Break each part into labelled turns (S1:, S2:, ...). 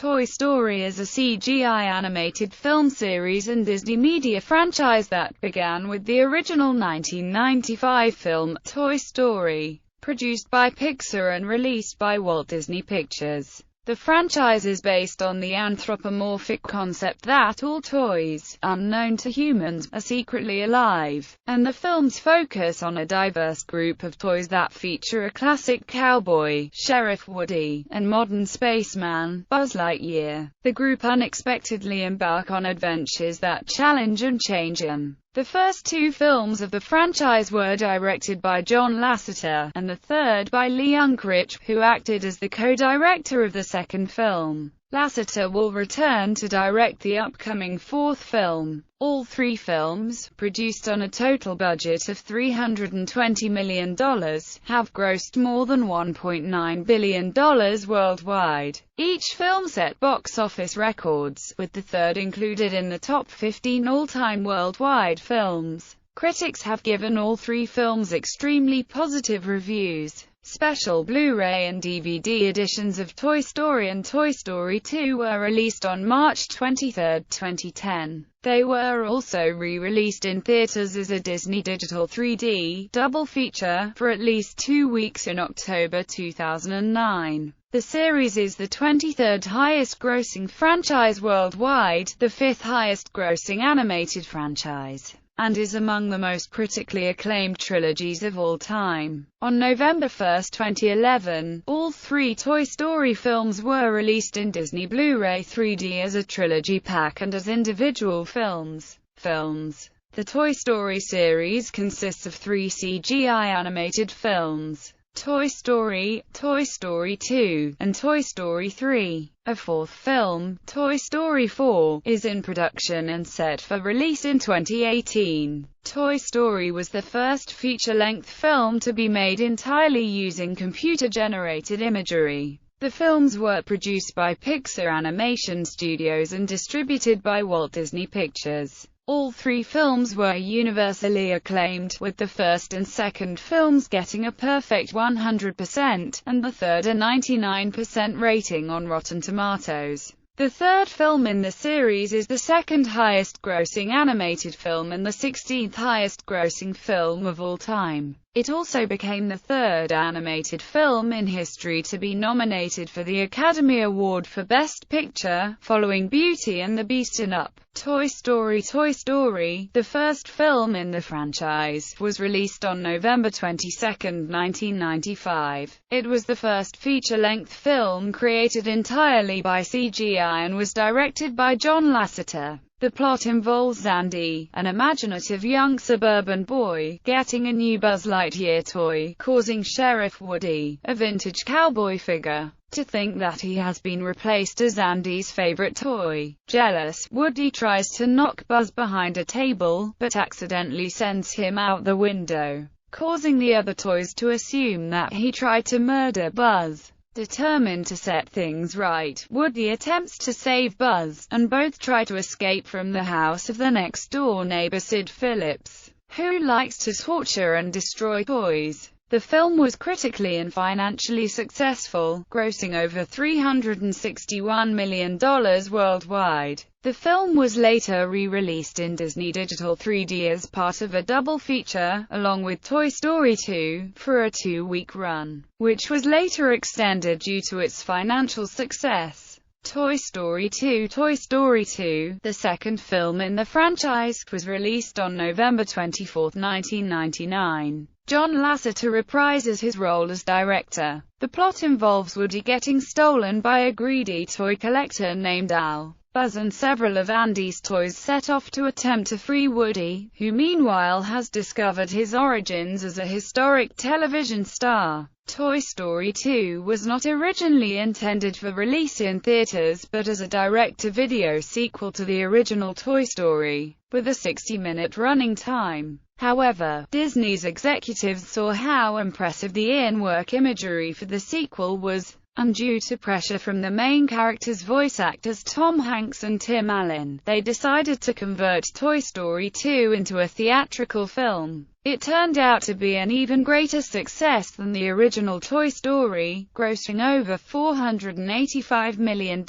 S1: Toy Story is a CGI animated film series and Disney media franchise that began with the original 1995 film, Toy Story, produced by Pixar and released by Walt Disney Pictures. The franchise is based on the anthropomorphic concept that all toys, unknown to humans, are secretly alive, and the films focus on a diverse group of toys that feature a classic cowboy, Sheriff Woody, and modern spaceman, Buzz Lightyear. The group unexpectedly embark on adventures that challenge and change them. The first two films of the franchise were directed by John Lasseter, and the third by Lee Unkrich, who acted as the co-director of the second film. Lasseter will return to direct the upcoming fourth film. All three films, produced on a total budget of $320 million, have grossed more than $1.9 billion worldwide. Each film set box office records, with the third included in the top 15 all-time worldwide films. Critics have given all three films extremely positive reviews. Special Blu-ray and DVD editions of Toy Story and Toy Story 2 were released on March 23, 2010. They were also re-released in theaters as a Disney Digital 3D double feature for at least 2 weeks in October 2009. The series is the 23rd highest-grossing franchise worldwide, the 5th highest-grossing animated franchise, and is among the most critically acclaimed trilogies of all time. On November 1, 2011, all three Toy Story films were released in Disney Blu-ray 3D as a trilogy pack and as individual films. The Toy Story series consists of 3 CGI animated films: Toy Story, Toy Story 2, and Toy Story 3. A fourth film, Toy Story 4, is in production and set for release in 2018. Toy Story was the first feature-length film to be made entirely using computer-generated imagery. The films were produced by Pixar Animation Studios and distributed by Walt Disney Pictures. All three films were universally acclaimed, with the first and second films getting a perfect 100%, and the third a 99% rating on Rotten Tomatoes. The third film in the series is the second highest-grossing animated film and the 16th highest-grossing film of all time. It also became the third animated film in history to be nominated for the Academy Award for Best Picture, following Beauty and the Beast and Up. Toy Story, the first film in the franchise, was released on November 22, 1995. It was the first feature-length film created entirely by CGI and was directed by John Lasseter. The plot involves Andy, an imaginative young suburban boy, getting a new Buzz Lightyear toy, causing Sheriff Woody, a vintage cowboy figure, to think that he has been replaced as Andy's favorite toy. Jealous, Woody tries to knock Buzz behind a table, but accidentally sends him out the window, causing the other toys to assume that he tried to murder Buzz. Determined to set things right, Woody attempts to save Buzz, and both try to escape from the house of the next-door neighbor Sid Phillips, who likes to torture and destroy toys. The film was critically and financially successful, grossing over $361 million worldwide. The film was later re-released in Disney Digital 3D as part of a double feature, along with Toy Story 2, for a 2-week run, which was later extended due to its financial success. Toy Story 2, the second film in the franchise, was released on November 24, 1999. John Lasseter reprises his role as director. The plot involves Woody getting stolen by a greedy toy collector named Al. Buzz and several of Andy's toys set off to attempt to free Woody, who meanwhile has discovered his origins as a historic television star. Toy Story 2 was not originally intended for release in theaters but as a direct-to-video sequel to the original Toy Story, with a 60-minute running time. However, Disney's executives saw how impressive the in-work imagery for the sequel was, and due to pressure from the main characters' voice actors Tom Hanks and Tim Allen, they decided to convert Toy Story 2 into a theatrical film. It turned out to be an even greater success than the original Toy Story, grossing over $485 million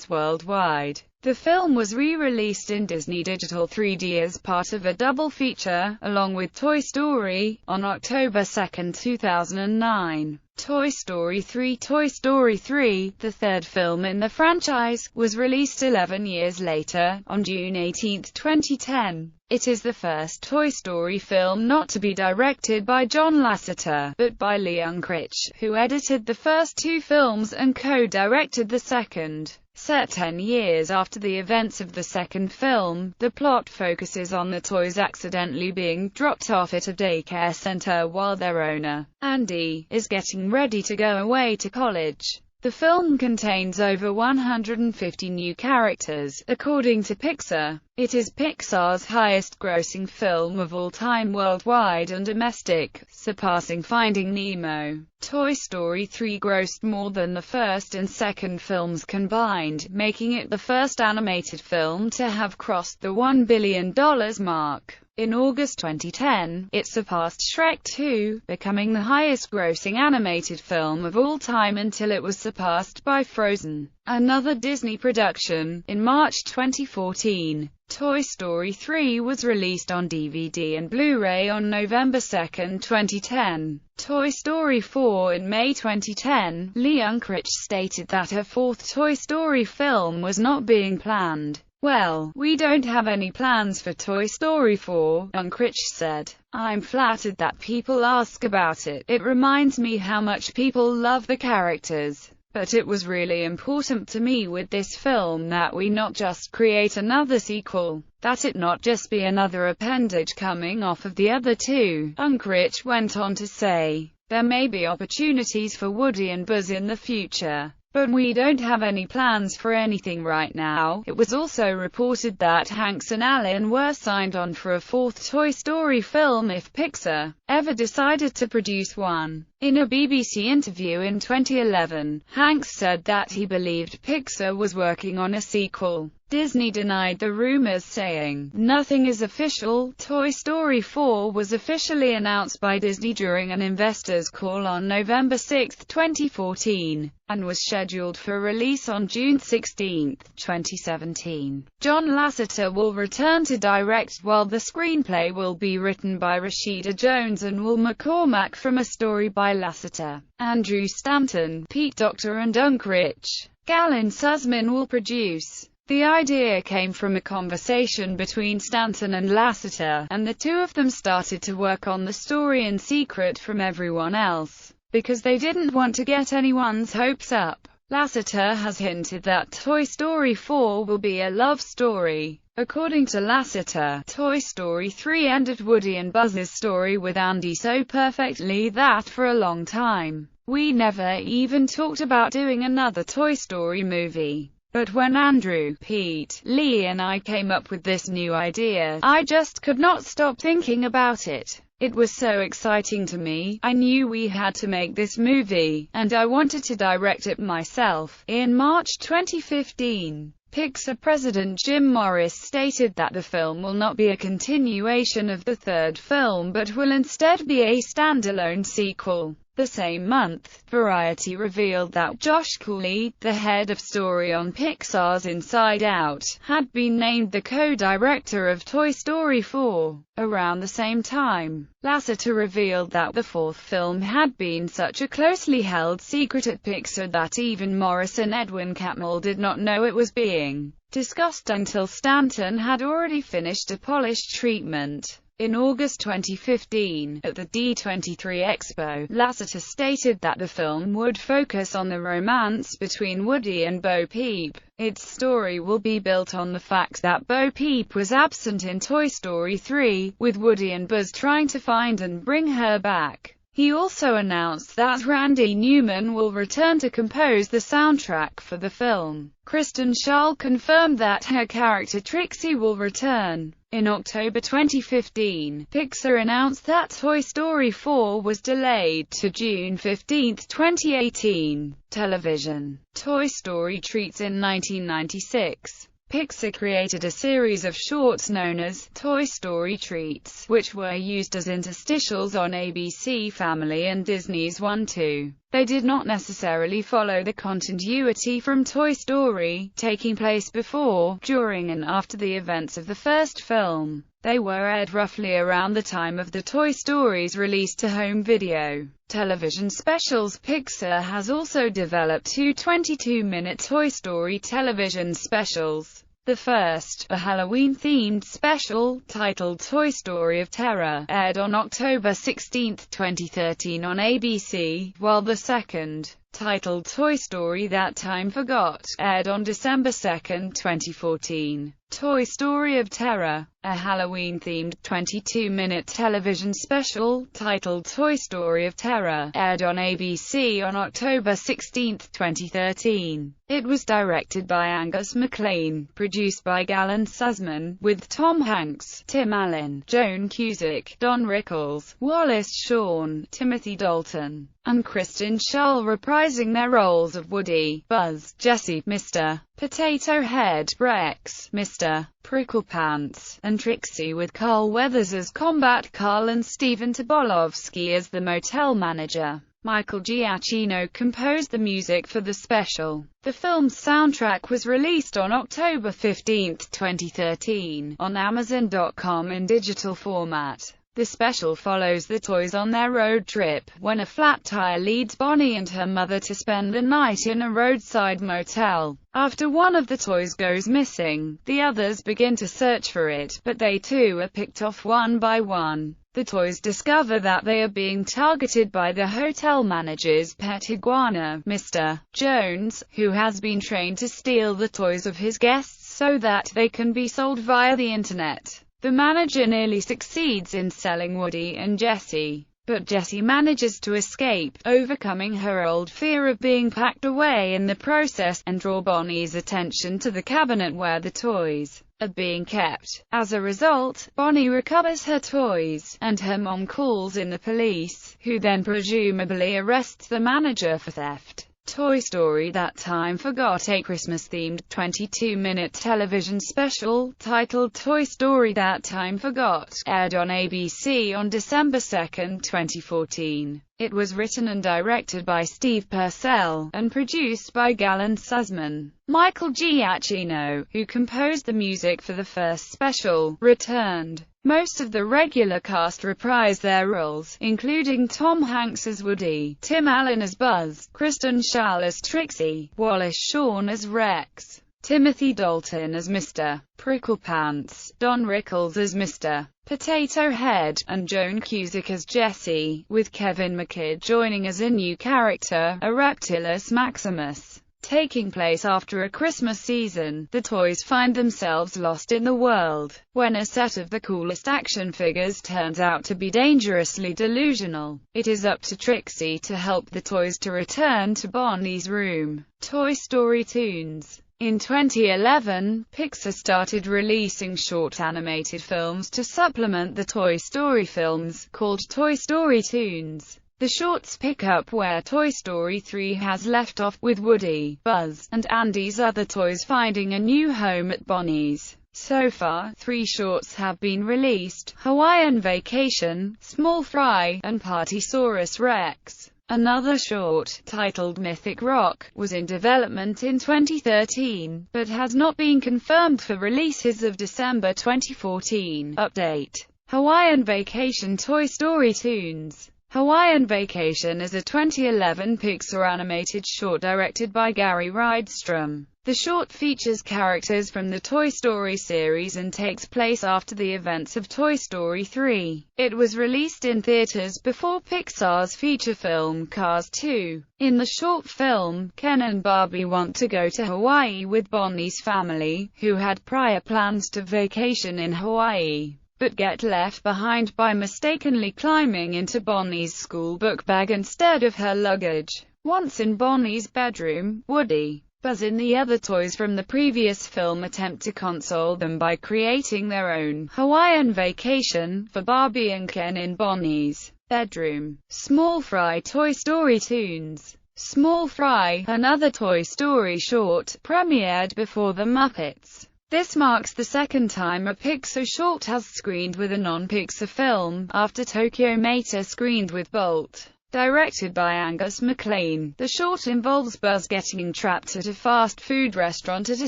S1: worldwide. The film was re-released in Disney Digital 3D as part of a double feature, along with Toy Story, on October 2, 2009. Toy Story 3 Toy Story 3, the third film in the franchise, was released 11 years later, on June 18, 2010. It is the first Toy Story film not to be directed by John Lasseter, but by Lee Unkrich, who edited the first two films and co-directed the second. Set 10 years after the events of the second film, the plot focuses on the toys accidentally being dropped off at a daycare center while their owner, Andy, is getting ready to go away to college. The film contains over 150 new characters, according to Pixar. It is Pixar's highest-grossing film of all time worldwide and domestic, surpassing Finding Nemo. Toy Story 3 grossed more than the first and second films combined, making it the first animated film to have crossed the $1 billion mark. In August 2010, it surpassed Shrek 2, becoming the highest-grossing animated film of all time until it was surpassed by Frozen, another Disney production, in March 2014. Toy Story 3 was released on DVD and Blu-ray on November 2, 2010. Toy Story 4 in May 2010, Lee Unkrich stated that a fourth Toy Story film was not being planned. "Well, we don't have any plans for Toy Story 4, Unkrich said. I'm flattered that people ask about it. It reminds me how much people love the characters. But it was really important to me with this film that we not just create another sequel, that it not just be another appendage coming off of the other two," Unkrich went on to say. "There may be opportunities for Woody and Buzz in the future, but we don't have any plans for anything right now." It was also reported that Hanks and Allen were signed on for a fourth Toy Story film if Pixar ever decided to produce one. In a BBC interview in 2011, Hanks said that he believed Pixar was working on a sequel. Disney denied the rumors, saying, "Nothing is official." Toy Story 4 was officially announced by Disney during an investors' call on November 6, 2014, and was scheduled for release on June 16, 2017. John Lasseter will return to direct, while the screenplay will be written by Rashida Jones and Will McCormack from a story by Lasseter, Andrew Stanton, Pete Docter and Unkrich. Galen Sussman will produce. The idea came from a conversation between Stanton and Lasseter, and the two of them started to work on the story in secret from everyone else, because they didn't want to get anyone's hopes up. Lasseter has hinted that Toy Story 4 will be a love story. According to Lasseter, Toy Story 3 ended Woody and Buzz's story with Andy so perfectly that for a long time, we never even talked about doing another Toy Story movie. But when Andrew, Pete, Lee and I came up with this new idea, I just could not stop thinking about it. It was so exciting to me. I knew we had to make this movie, and I wanted to direct it myself. In March 2015, Pixar president Jim Morris stated that the film will not be a continuation of the third film but will instead be a standalone sequel. The same month, Variety revealed that Josh Cooley, the head of story on Pixar's Inside Out, had been named the co-director of Toy Story 4. Around the same time, Lasseter revealed that the fourth film had been such a closely held secret at Pixar that even Morris and Edwin Catmull did not know it was being discussed until Stanton had already finished a polished treatment. In August 2015, at the D23 Expo, Lasseter stated that the film would focus on the romance between Woody and Bo Peep. Its story will be built on the fact that Bo Peep was absent in Toy Story 3, with Woody and Buzz trying to find and bring her back. He also announced that Randy Newman will return to compose the soundtrack for the film. Kristen Schaal confirmed that her character Trixie will return. In October 2015, Pixar announced that Toy Story 4 was delayed to June 15, 2018. Television. Toy Story treats in 1996. Pixar created a series of shorts known as Toy Story Treats, which were used as interstitials on ABC Family and Disney's 1-2. They did not necessarily follow the continuity from Toy Story, taking place before, during and after the events of the first film. They were aired roughly around the time of the Toy Story's release to home video television specials. Pixar has also developed two 22-minute Toy Story television specials. The first, a Halloween-themed special, titled Toy Story of Terror, aired on October 16, 2013 on ABC, while the second, titled Toy Story That Time Forgot, aired on December 2, 2014. Toy Story of Terror, a Halloween-themed 22-minute television special, titled Toy Story of Terror, aired on ABC on October 16, 2013. It was directed by Angus MacLean, produced by Galen Sussman, with Tom Hanks, Tim Allen, Joan Cusack, Don Rickles, Wallace Shawn, Timothy Dalton, and Kristen Schaal reprising their roles of Woody, Buzz, Jesse, Mr. Potato Head, Rex, Mr. Pricklepants, and Trixie, with Carl Weathers as Combat Carl and Stephen Tobolowsky as the motel manager. Michael Giacchino composed the music for the special. The film's soundtrack was released on October 15, 2013, on Amazon.com in digital format. The special follows the toys on their road trip, when a flat tire leads Bonnie and her mother to spend the night in a roadside motel. After one of the toys goes missing, the others begin to search for it, but they too are picked off one by one. The toys discover that they are being targeted by the hotel manager's pet iguana, Mr. Jones, who has been trained to steal the toys of his guests so that they can be sold via the internet. The manager nearly succeeds in selling Woody and Jessie, but Jessie manages to escape, overcoming her old fear of being packed away in the process, and draw Bonnie's attention to the cabinet where the toys are being kept. As a result, Bonnie recovers her toys, and her mom calls in the police, who then presumably arrests the manager for theft. Toy Story That Time Forgot, a Christmas-themed 22-minute television special, titled Toy Story That Time Forgot, aired on ABC on December 2, 2014. It was written and directed by Steve Purcell, and produced by Galen Sussman. Michael Giacchino, who composed the music for the first special, returned. Most of the regular cast reprised their roles, including Tom Hanks as Woody, Tim Allen as Buzz, Kristen Schaal as Trixie, Wallace Shawn as Rex, Timothy Dalton as Mr. Pricklepants, Don Rickles as Mr. Potato Head, and Joan Cusack as Jessie, with Kevin McKidd joining as a new character, a Reptilus Maximus. Taking place after a Christmas season, the toys find themselves lost in the world, when a set of the coolest action figures turns out to be dangerously delusional. It is up to Trixie to help the toys to return to Bonnie's room. Toy Story Toons. In 2011, Pixar started releasing short animated films to supplement the Toy Story films, called Toy Story Toons. The shorts pick up where Toy Story 3 has left off, with Woody, Buzz, and Andy's other toys finding a new home at Bonnie's. So far, 3 shorts have been released: Hawaiian Vacation, Small Fry, and Partysaurus Rex. Another short, titled Mythic Rock, was in development in 2013, but has not been confirmed for release as of December 2014. Update: Hawaiian Vacation Toy Story Toons. Hawaiian Vacation is a 2011 Pixar animated short directed by Gary Rydstrom. The short features characters from the Toy Story series and takes place after the events of Toy Story 3. It was released in theaters before Pixar's feature film Cars 2. In the short film, Ken and Barbie want to go to Hawaii with Bonnie's family, who had prior plans to vacation in Hawaii, but get left behind by mistakenly climbing into Bonnie's school book bag instead of her luggage. Once in Bonnie's bedroom, Woody, Buzz and the other toys from the previous film attempt to console them by creating their own Hawaiian Vacation for Barbie and Ken in Bonnie's bedroom. Small Fry Toy Story Toons. Small Fry, another Toy Story short, premiered before The Muppets. This marks the second time a Pixar short has screened with a non-Pixar film, after Tokyo Mater screened with Bolt. Directed by Angus MacLean, the short involves Buzz getting trapped at a fast food restaurant at a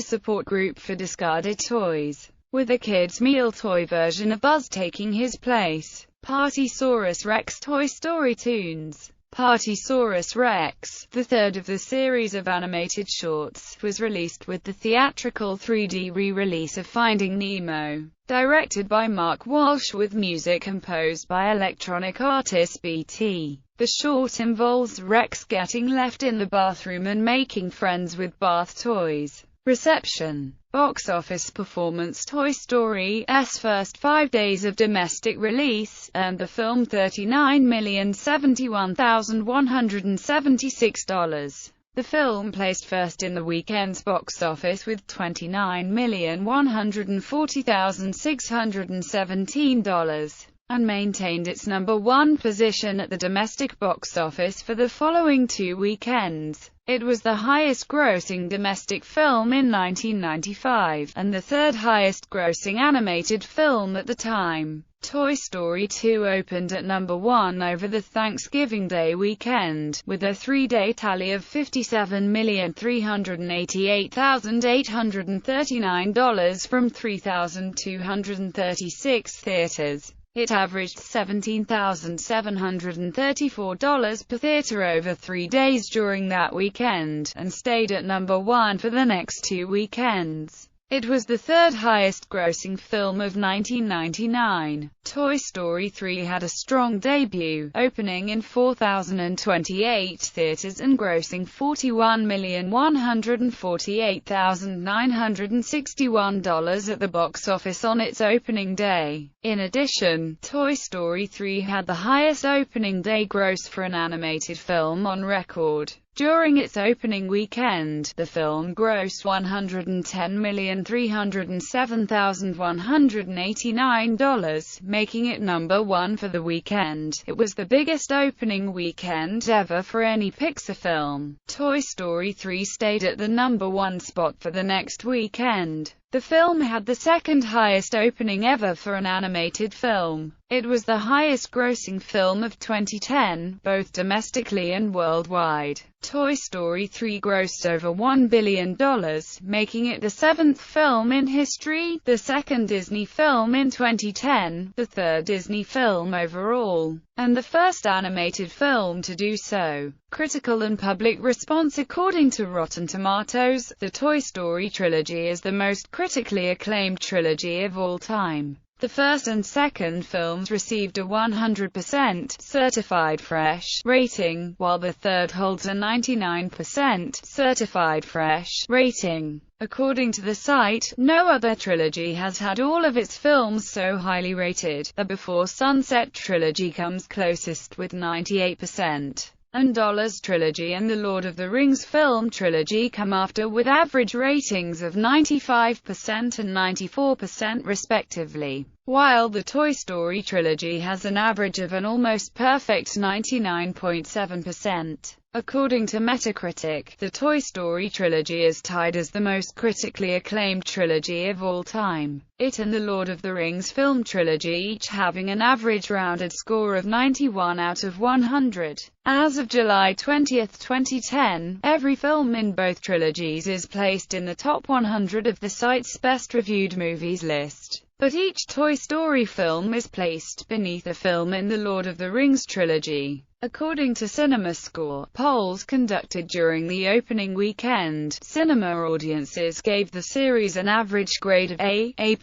S1: support group for discarded toys, with a kids' meal toy version of Buzz taking his place. Partysaurus Rex Toy Story Toons. Partysaurus Rex, the third of the series of animated shorts, was released with the theatrical 3D re-release of Finding Nemo. Directed by Mark Walsh with music composed by electronic artist BT. The short involves Rex getting left in the bathroom and making friends with bath toys. Reception. Box office performance. Toy Story's first 5 days of domestic release earned the film $39,071,176. The film placed first in the weekend's box office with $29,140,617, and maintained its number one position at the domestic box office for the following 2 weekends. It was the highest-grossing domestic film in 1995, and the third highest-grossing animated film at the time. Toy Story 2 opened at number 1 over the Thanksgiving Day weekend, with a 3-day tally of $57,388,839 from 3,236 theaters. It averaged $17,734 per theater over 3 days during that weekend, and stayed at number 1 for the next 2 weekends. It was the third highest-grossing film of 1999. Toy Story 3 had a strong debut, opening in 4,028 theaters and grossing $41,148,961 at the box office on its opening day. In addition, Toy Story 3 had the highest opening day gross for an animated film on record. During its opening weekend, the film grossed $110,307,189, making it number 1 for the weekend. It was the biggest opening weekend ever for any Pixar film. Toy Story 3 stayed at the number 1 spot for the next weekend. The film had the second highest opening ever for an animated film. It was the highest-grossing film of 2010, both domestically and worldwide. Toy Story 3 grossed over $1 billion, making it the 7th film in history, the second Disney film in 2010, the third Disney film overall, and the first animated film to do so. Critical and public response. According to Rotten Tomatoes, the Toy Story trilogy is the most critically acclaimed trilogy of all time. The first and second films received a 100% certified fresh rating, while the third holds a 99% certified fresh rating. According to the site, no other trilogy has had all of its films so highly rated. The Before Sunset trilogy comes closest with 98%. And Dollars trilogy and the Lord of the Rings film trilogy come after with average ratings of 95% and 94% respectively, while the Toy Story trilogy has an average of an almost perfect 99.7%. According to Metacritic, the Toy Story trilogy is tied as the most critically acclaimed trilogy of all time. It and the Lord of the Rings film trilogy each having an average rounded score of 91 out of 100. As of July 20, 2010, every film in both trilogies is placed in the top 100 of the site's best-reviewed movies list. But each Toy Story film is placed beneath a film in the Lord of the Rings trilogy. According to CinemaScore, polls conducted during the opening weekend, cinema audiences gave the series an average grade of A, A+,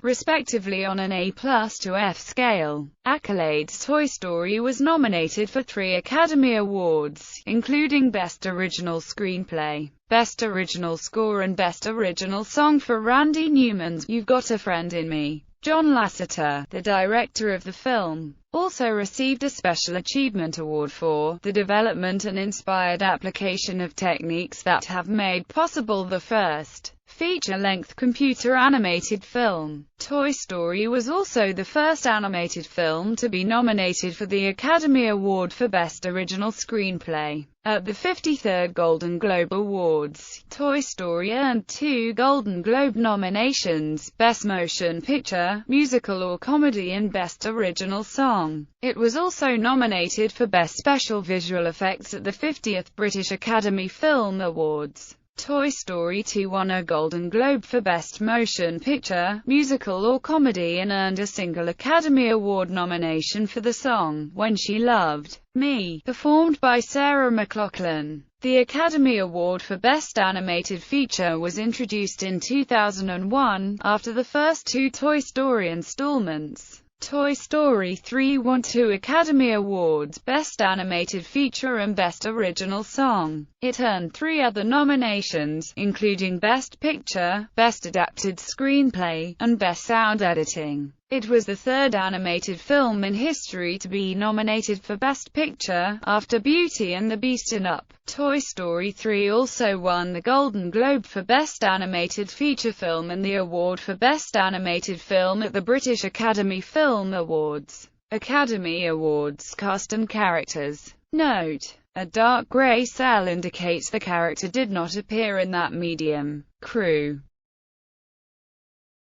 S1: respectively on an A+ to F scale. Accolades. Toy Story was nominated for 3 Academy Awards, including Best Original Screenplay, Best Original Score and Best Original Song for Randy Newman's You've Got a Friend in Me. John Lasseter, the director of the film, also received a Special Achievement Award for the development and inspired application of techniques that have made possible the first feature-length computer-animated film. Toy Story was also the first animated film to be nominated for the Academy Award for Best Original Screenplay. At the 53rd Golden Globe Awards, Toy Story earned 2 Golden Globe nominations, Best Motion Picture, Musical or Comedy and Best Original Song. It was also nominated for Best Special Visual Effects at the 50th British Academy Film Awards. Toy Story 2 won a Golden Globe for Best Motion Picture, Musical or Comedy and earned a single Academy Award nomination for the song, When She Loved Me, performed by Sarah McLachlan. The Academy Award for Best Animated Feature was introduced in 2001, after the first 2 Toy Story installments. Toy Story 3 won 2 Academy Awards, Best Animated Feature and Best Original Song. It earned 3 other nominations, including Best Picture, Best Adapted Screenplay, and Best Sound Editing. It was the 3rd animated film in history to be nominated for Best Picture, after Beauty and the Beast and Up. Toy Story 3 also won the Golden Globe for Best Animated Feature Film and the award for Best Animated Film at the British Academy Film Awards. Academy Awards Cast and Characters. Note: a dark grey cell indicates the character did not appear in that medium. Crew.